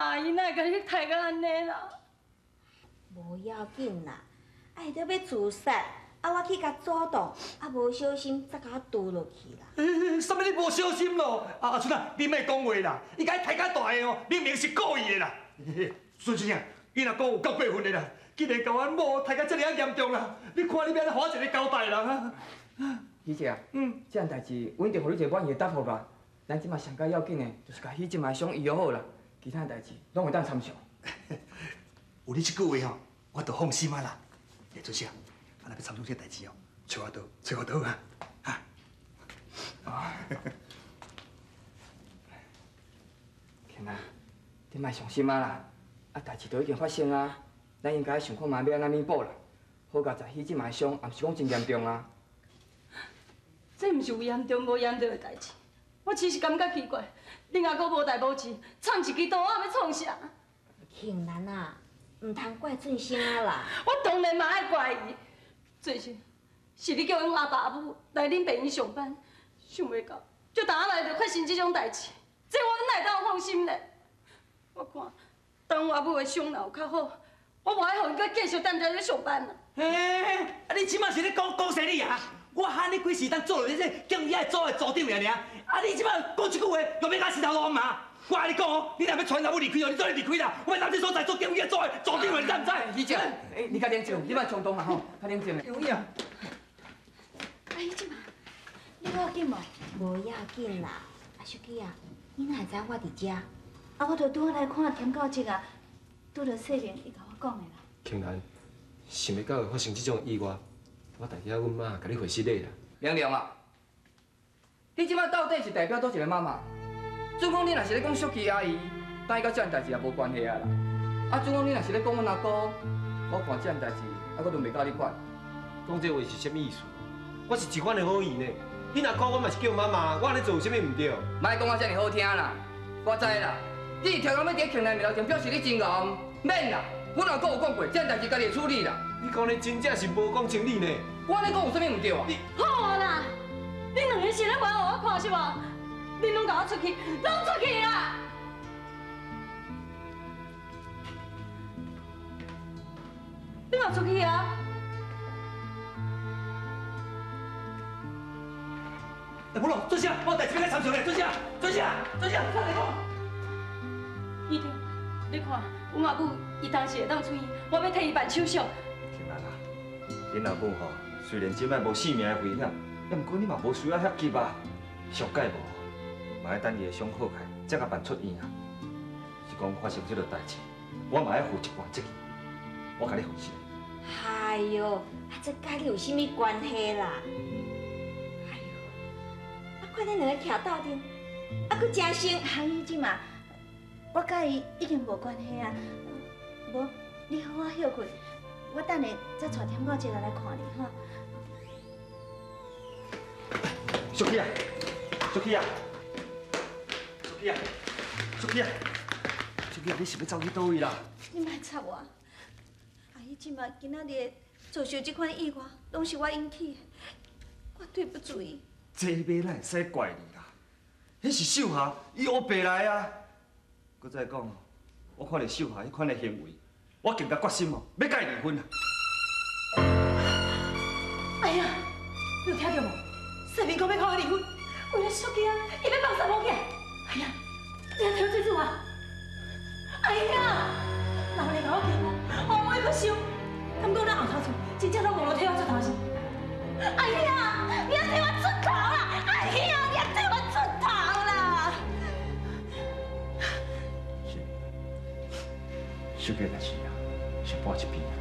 阿姨哪会甲你抬到安尼啦？无要紧啦，爱得要自杀，我去甲阻挡，无小心再甲我拄落去啦。什么你无小心咯？阿春啊，你莫讲话啦！伊甲你抬较大个哦，明明是故意的啦。孙先生，伊若讲有够过分的啦，竟然甲阮某抬到这么啊严重啦！你看你要安怎一个交代啦？喜姐啊，这样代志，阮一定互你一个满意的答复吧。咱即马上解要紧的，就是甲喜姐嘛伤医疗好啦，其他代志拢会当参详。有你这句话吼，我就放心啊啦。孙先生，啊，若要参详这代志哦，找我倒啊！啊！天啊，你莫伤心啊啦！啊，代志都已经发生啊，咱应该想看嘛要安怎弥补啦。好佳在喜姐嘛伤，也毋是讲真严重啊。这毋是有严重无严重的代志，我只是感觉奇怪，恁阿哥无代无志，创一支刀仔要创啥？庆兰啊，唔通怪俊生啊啦。我当然嘛爱怪伊，最近是你叫阮阿爸阿母来恁病院上班，想袂到就打来就发生这种代志，这我哪会当放心呢？我看等我阿母的伤若有较好，我无爱互伊搁继续踮遮咧上班啦。啊，你即马是咧讲谁你啊？我喊你几时当做咧这警察组的组长尔？啊，你即马讲这句话，又要甲石头路嘛？我甲你讲哦，你若要传达我离开哦，你早点离开啦！我要到这所在做警察组的组长，你知唔知？喜姐，你较冷静，你莫冲动啊吼，较冷静的。有影。阿姨即马，你要紧无？无要紧啦。啊，书记啊，你哪会知我伫遮？啊，我着拄好来看田教职啊，拄着细明伊甲我讲的啦。庆兰，想袂到会发生这种意外，我代替阮妈甲你回失礼啦。亮亮啊，你即摆到底是代表倒一个妈妈？准讲你若是咧讲淑琪阿姨，等伊甲这样代志也无关系啊啦。啊，准讲你若是咧讲阮阿哥，我看这样代志，啊，我都袂甲你管。讲这话是啥物意思？我是一番的好意呢。你若讲我嘛是叫妈妈，我安尼做有啥物唔对？莫讲啊遮尔好听啦，我知啦。你是跳工要伫庆来面头前表示你真戆，免啦。阮阿哥有讲过，这样代志家己会处理啦。你讲的真正是无讲清理呢。我安尼讲有啥物唔对啊？好啊啦，恁两个是咧玩互我看是无？恁拢甲我出去，拢出去啦！你嘛出去啊？不咯，尊兄，我有代志要来参详咧，尊兄，快来讲。院长，你看，阮阿母伊当时会当出院，我要替伊办手续。庆兰啊，恁阿母吼，虽然即摆无性命的危险，但毋过你嘛无需要遐急啊。上届无，嘛要等伊的伤好开，才甲办出院啊。是讲发生这个代志，我嘛要负一半责任，我甲你放心。哎哟，啊，这甲你有啥物关系啦？哎哟，啊，看恁两个徛斗阵，啊，佫真生阿姨即嘛，我甲伊已经无关系啊。无，你好好休困，我等下再带田教授来看你哈。淑琪啊，淑琪啊，淑琪啊，淑琪啊，淑琪啊，你是要走去倒位啦？你莫插我，阿姨即马今仔日遭受这款意外，拢是我引起的，我对不住伊。这马哪会使怪你啦？迄是秀霞伊乌白来啊！搁再讲，我看到秀霞迄款的行为，我更加决心哦，要甲伊离婚啊！哎呀，你有听到无？世明讲要跟我离婚，为了淑琪啊，伊要放三某起来。哎呀，你还听到这句话？哎呀，人来甲我欺负，我委屈伤，敢讲咱后头厝真正拢无路替我出头是？哎呀，你要替我出头啦！哎呀，你要替我出头啦！秀佳代志啊，是搬一边啊，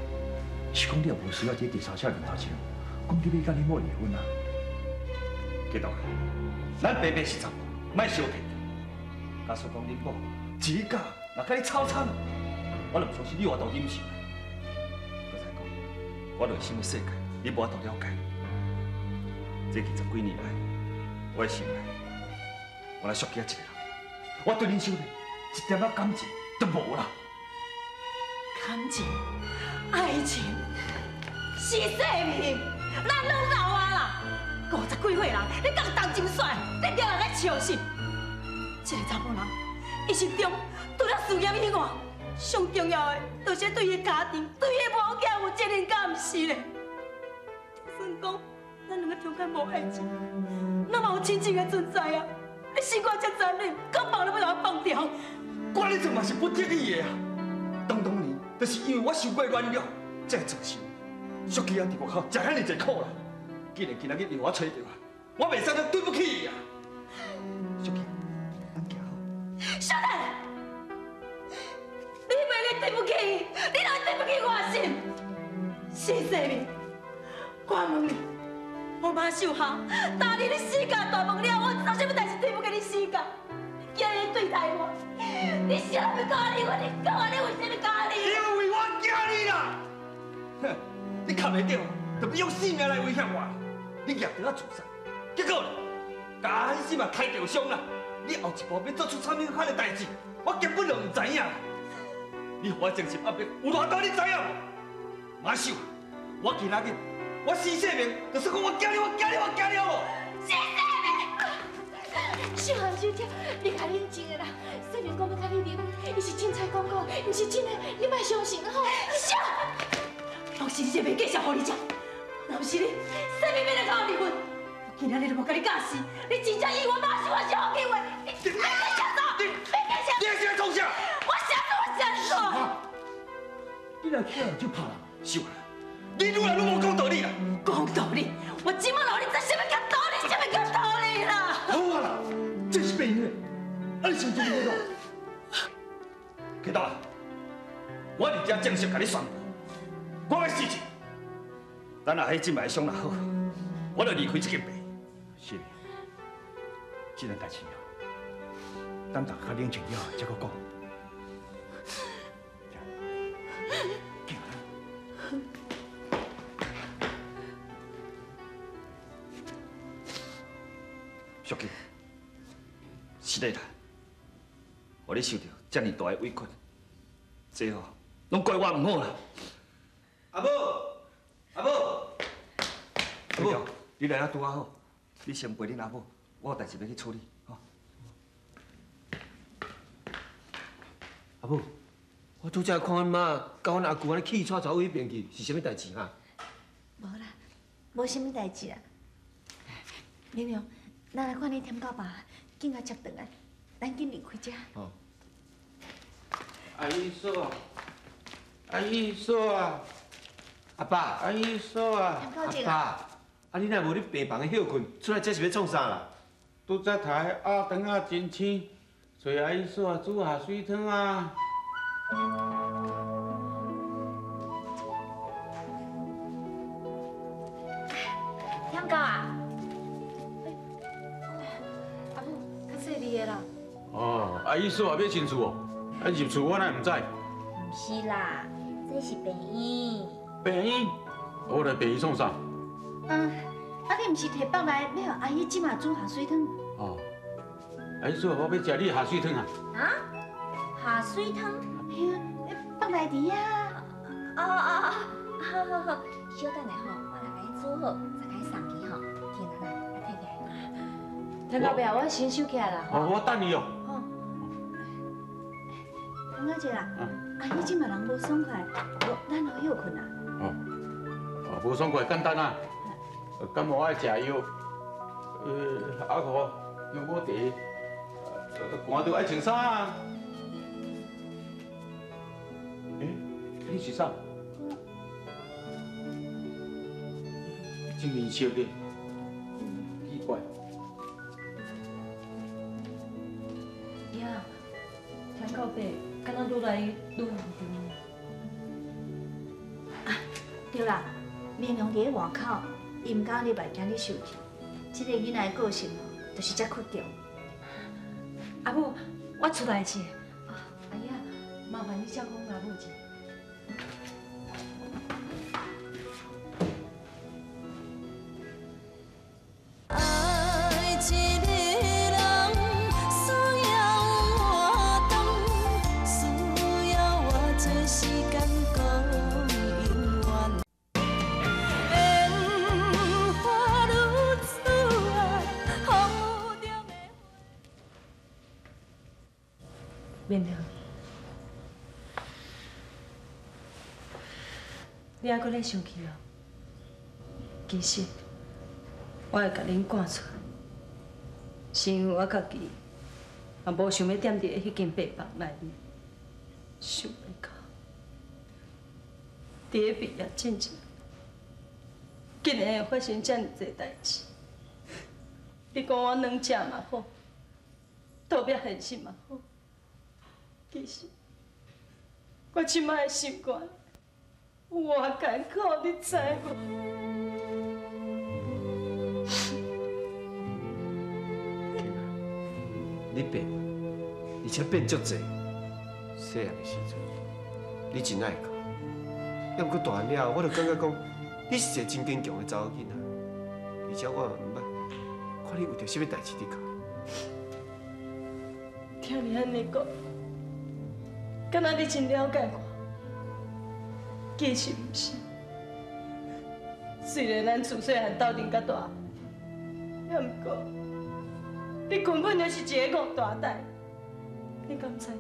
是讲你也无需要伫第三者面头前，讲你要甲你某离婚啊。记住啊，咱白白是查某，莫相骗。假说讲恁某一假，若甲你吵惨，我就唔相信你活到忍受。搁再讲，我对什么世界你无法度了解。这20几年来，我的心内，我来属起一个人，我对恁兄弟一点仔感情都无啦。感情、爱情是生命，咱拢老啊啦，50几岁人，你当真帅，你叫人来笑死。这个查甫人，伊心中除了事业以外，上重要的就是对伊家庭、对伊某囝有责任感，毋是嘞？就算讲咱两个中间无爱情，那嘛有亲情的存在啊！你死我这残忍，敢放你要甲我放掉？我安尼做嘛是不得已的啊。当年就是因为我受过软弱，才会造成俗气啊伫外口食遐尼济苦啦。既然今仔日让我找到我袂使再对不起伊啊。俗气，咱行好。小蛋，你袂去对不起伊，你哪会对不起我的心？新生命，我问你，我马秀下，打你的世界大梦了，我做什么代志对不起你世界？你今日对待我，你啥要教你我？你讲我，你为什么教你？因为我惊你啦！哼，你看袂到，就要用性命来威胁我。你业得啊自杀，结果甲安心嘛开着伤啦。你后一步要做出啥物款的代志，我根本就唔知影。你互我精神压力有偌大，你知影无？马秀，我今仔日我死性命，就算讲我惊你，我惊你，我惊你哦！新生命，小汉小姐，你较冷静的啦。生命讲要甲你离婚，伊是凊彩讲讲，毋是真的，你莫相信好。小，若是你这袂继续互你食，若不是你，生命要来甲我离婚，我今仔日就无甲你假死。你真正以我马秀我是好机会，你别想走，别想。你是在创啥？我想做，我想做。你若起来就怕啦，秀啊！你愈来愈无讲道理啦！讲道理，我即马老你知什么叫道理，什么叫道理啦？好啊啦，这是病的，啊你想做咩咯？去倒来，我伫遮正式甲你宣布，我要死去。咱若迄即摆伤若好，我就离开这间病。是的，这件代志啊，等大家冷静了后再搁讲。淑琪，是的啦，互你受到遮尔大的委屈，这吼拢怪我唔好啦。阿母，阿母，阿母，你来啊拄啊好，你先陪恁阿母，我有代志要去处理，吼。阿母，我拄则看阮妈甲阮阿舅安尼气喘走去迄边去，是啥物代志哈？无啦，无啥物代志啊。明明，咱来看你添到吧，紧甲接转来，咱紧离开遮。哦。阿姨嫂，阿姨嫂啊，阿爸，阿姨嫂啊，添到这爸，啊，啊你若无伫病房休困，出来这是要创啥啦？拄则台鸭肠啊真鲜，找阿姨嫂啊煮下水汤啊。添到啊？阿母，较细腻的啦。哦，阿姨嫂也要进厝哦，啊入厝我哪会唔知？毋是啦，这是病院。病院，我来病院创啥？啊你毋是摕北来要互阿姨即马煮下水汤？哦，阿姨嫂，我要食你下水汤啊。啊？下水汤？嘿啊，北来伫啊。好，小等下吼，我来甲你煮好，再甲你送去吼。听人来，摕起来。听到未啊？我先收起来啦。哦，我等你哦。哦。听到这啦，阿姨即马人无爽快，咱好休困啊。哦，无爽快简单啊。感冒爱食药，啊互用我茶，寒着爱穿衫啊。你是啥？真面色的，奇怪。呀，听到白，敢若愈来愈严重。对啦，明明伫外口，伊毋敢入来惊你受气。这个囡仔的个性哦，就是遮倔强。阿母，我出来去。阿姨啊，麻烦你照顾阿母一下。爱一个人，需要活动，需要我做时间讲永远。烟花如此啊，雨中的。明明，你还搁咧生气哦？其实我会甲恁赶出来，是因为我家己也无想要踮伫迄间病房内面，想袂到，伫咧毕业进前，竟然会发生这么多代志。你讲我软食嘛好，特别现实嘛好，其实我即摆的心肝有偌艰苦，你知无？你变，而且变足济。细汉的时阵，你真爱教，要毋过大汉了，我就感觉讲，你是一个真坚强的查某囡仔，而且我毋捌看你为着什么代志伫教。听你安尼讲，敢若你真了解我。其实毋是，虽然咱自细汉斗阵甲大，也毋过，你根本就是一个误大代。你敢知影？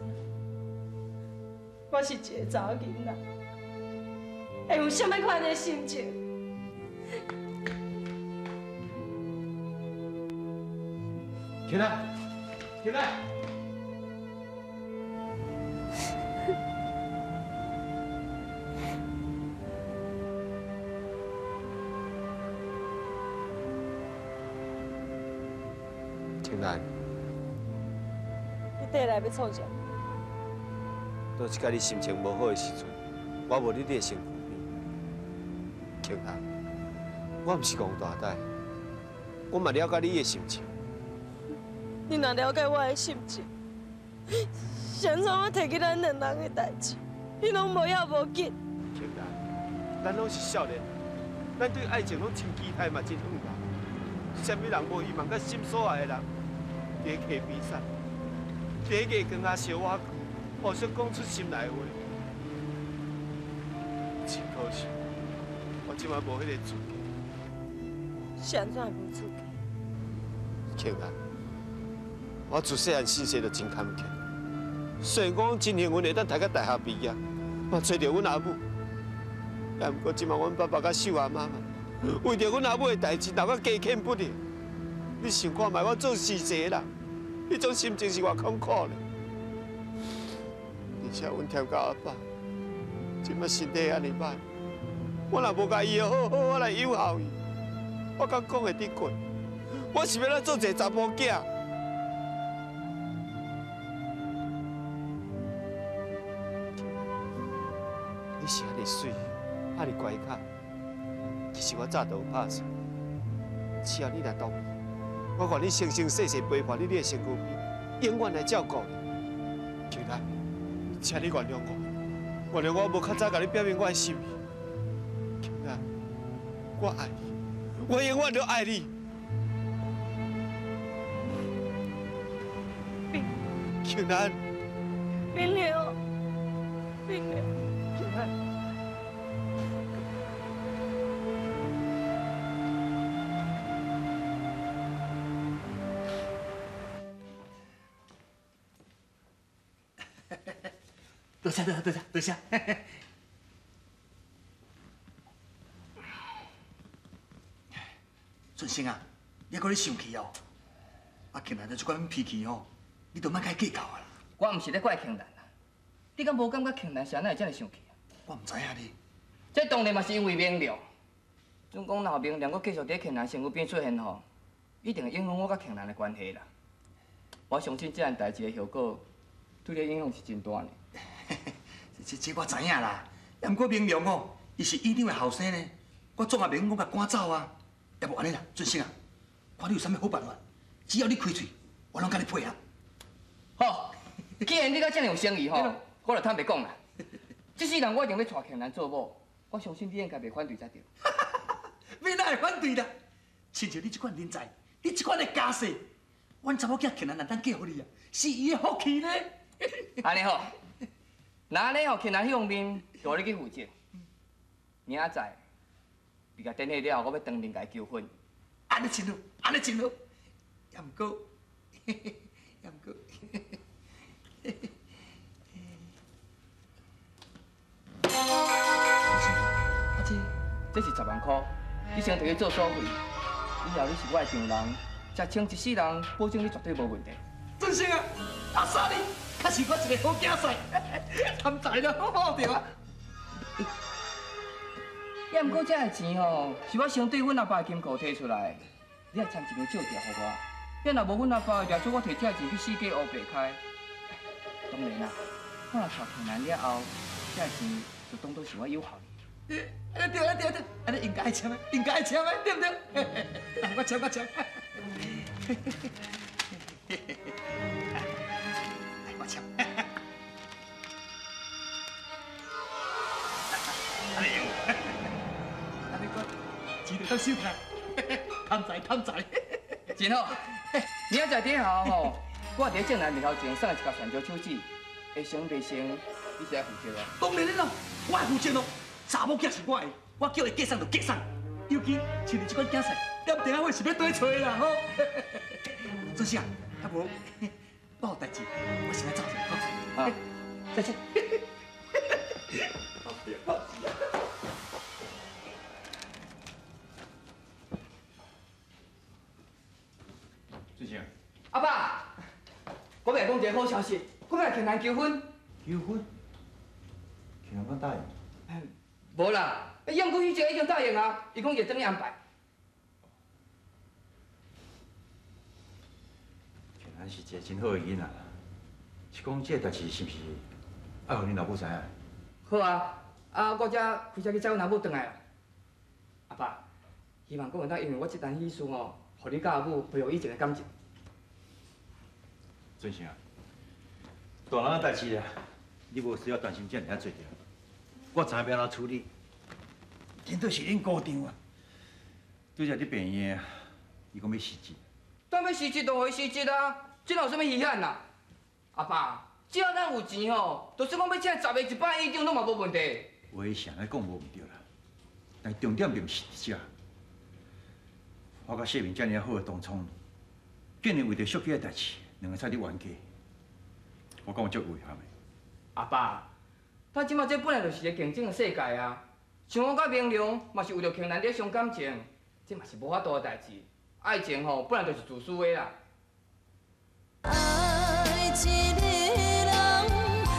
我是一个查某囡仔，会有啥物款的心情？起来，起来！青兰，你倒来要创啥？倒一摆你心情无好的时阵，我无你的身躯边。青兰，我毋是戆大代，我嘛了解你的心情。你若了解我的心情，上早我提起咱两人的代志，你拢无要无紧。青兰，咱拢是少年，咱对爱情拢真期待嘛，真向往。啥物人无希望甲心所爱的人，伫溪边散，伫月光下相我互相讲出心内话。真可惜，我即摆无迄个资格。上怎会无资格？庆兰，我自细汉身世就真坎坷。虽然讲真幸运会当读到大学毕业，嘛找到阮阿母，也毋过即摆阮爸爸甲秀阿妈妈。为着阮阿母的代志，闹到家欠不离。你想看卖我做事一个人，迄种心情是偌痛苦呢？而且阮添甲阿爸，即摆身体安尼歹，我若无甲伊好好来友孝伊，我敢讲会得过？我是要咱做一个查甫囝。你是安尼水，安尼乖巧。其实我早都有拍算，只要你来同意，我愿你生生世世陪伴你的身躯边，永远来照顾你。求咱，请你原谅我，原谅我无较早甲你表明我的心意。求咱，我爱你，我永远都爱你。求咱，冰流，冰流，求咱。多谢。顺生啊，你还搁咧生气哦？啊，庆兰就这款脾气哦，你都莫甲伊计较啊啦。我毋是咧怪庆兰啦，你敢无感觉庆兰是安怎会这么生气啊？我唔知影你。这当然嘛是因为明亮。总讲若明亮，搁继续伫庆兰身躯边出现吼，一定会影响我甲庆兰的关系啦。我相信这件代志的效果，对你影响是真大呢。这我知影啦，也毋过明亮哦，伊是院长的后生呢，我总也袂用我甲赶走啊。要不安尼啦，俊生啊，看你有啥物好办法，只要你开嘴，我拢甲你配合。好，既然你甲这么有诚意吼，我就坦白讲啦。这世人我一定要娶庆兰做某，我相信你应该袂反对才对。要哪会反对啦？亲像你这款人才，你这款的家世，阮查某囝庆兰难当嫁互你啊，是伊的福气呢。安尼好。那安尼吼，庆兰迄方面由你去负责。明仔载，比甲登记了后，我要当面甲伊求婚。安尼真好，安尼真好。也毋过，也毋过，这是10万块，你先摕去做所费。以后你是我的丈人，才请一世人，保证你绝对无问题。真心啊，阿三你，还是我一个好囝婿，贪财了，好着啊。也毋过这个钱吼，是我相对阮阿爸的金库摕出来，你也签一张借条给我。要若无阮阿爸会抓出我摕这个钱去四界乌白开。当然啦，我若娶困难了后，这个钱就当作是我友好你。对，安尼应该签的，应该签的，对不对？来，我签。来，我签。安尼用，安尼我钱就当收起来，贪财。真好，明仔载底下吼，我伫正南面头前送来一盒泉州手指，会成袂成，你是爱负责啊。当然了，我会负责咯。查某囝是我的，我叫伊嫁送就嫁送。尤其像你这款囝婿，点定我是要对找的啦吼。做啥？啊无，我有代志，我先来走一下吼。啊，再见。最近阿爸，我来讲一个好消息，我要庆兰求婚。求婚，庆兰敢答应？无啦，杨姑迄个已经答应啊，伊讲会等你安排。庆兰是一个真好的囡仔，是讲这个代志是不是爱互恁老母知影？好啊，我才开车去载阮阿母回来啦。阿爸，希望讲会当因为我这单喜事哦，互你甲阿母恢复以前的感情。尊生啊，大人的代志啊，你无需要担心这尔啊做着。我知影要安怎处理。今倒是恁高张啊！对着你病院啊，伊讲要辞职。当要辞职就回辞职啊，这哪有啥物遗憾啦？阿爸，只要咱有钱吼，就算讲要请10个100以上拢嘛无问题。话是安尼讲无毋对啦，但重点并毋是伫遮。我甲谢明遮尔好的同窗，竟然为着小姐的代志，两个差点冤家，我讲有足遗憾的。阿爸，咱即马这本来就是一个竞争的世界啊，像我甲明良嘛是为着庆兰在伤感情，这嘛是无法度的代志。爱情吼，本来就是自私的啦。爱一个人，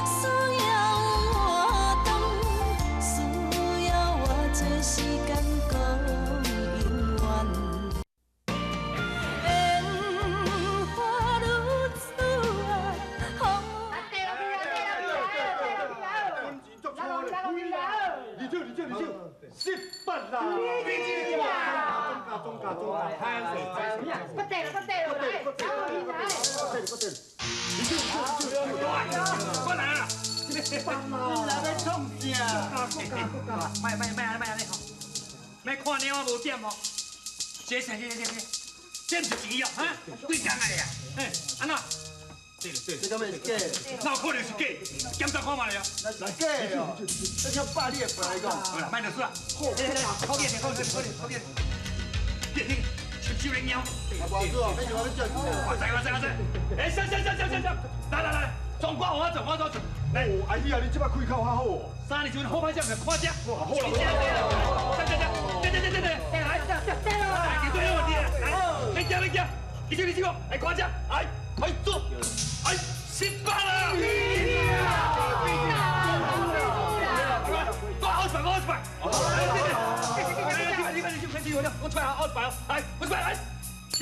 需要活动，需要我多时间讲永远。烟花如此啊，风。18啦！中价，太水，不对了，来，我来了，你来要创啥？卖安尼吼，卖看你我无点哦。谢，这不是钱哦，哈，几工啊你啊？嘿，安怎？这个是假，哪有可能是假？检查看卖了。来假哦，这叫霸你的牌讲。好啦，卖就输啦。好点，电听，收人妖。我做，你我要叫我知。哎，行，来，总管我做。来，阿姨啊，你这摆开口较好哦。3年前好歹只，看只。好了，对，来，绝对有问题啦。来，你行，你去，来看只，来做，18啦！我20块。我出来20块，来，20块来。对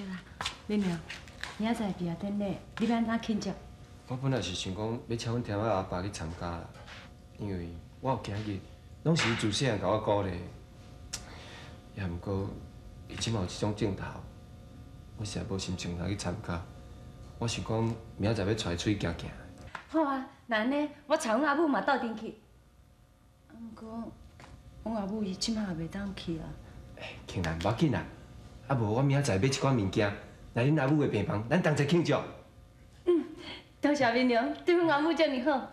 啦，明良，明仔载毕业典礼，你要安怎庆祝？我本来是想讲要请阮听我阿爸去参加啦，因为我有今日拢是伊自细汉甲我鼓励，也毋过伊即马有即种镜头，我实在无心情来去参加。我想讲明仔载要带出去行行。好啊，那安尼我带阮阿母嘛斗阵去。毋过，阮阿母伊即马也袂当去啊。庆兰，无要紧啦，啊无我明仔载买一寡物件来恁阿母的病房，咱同齐庆祝。多谢明良，对阮阿母遮尔好。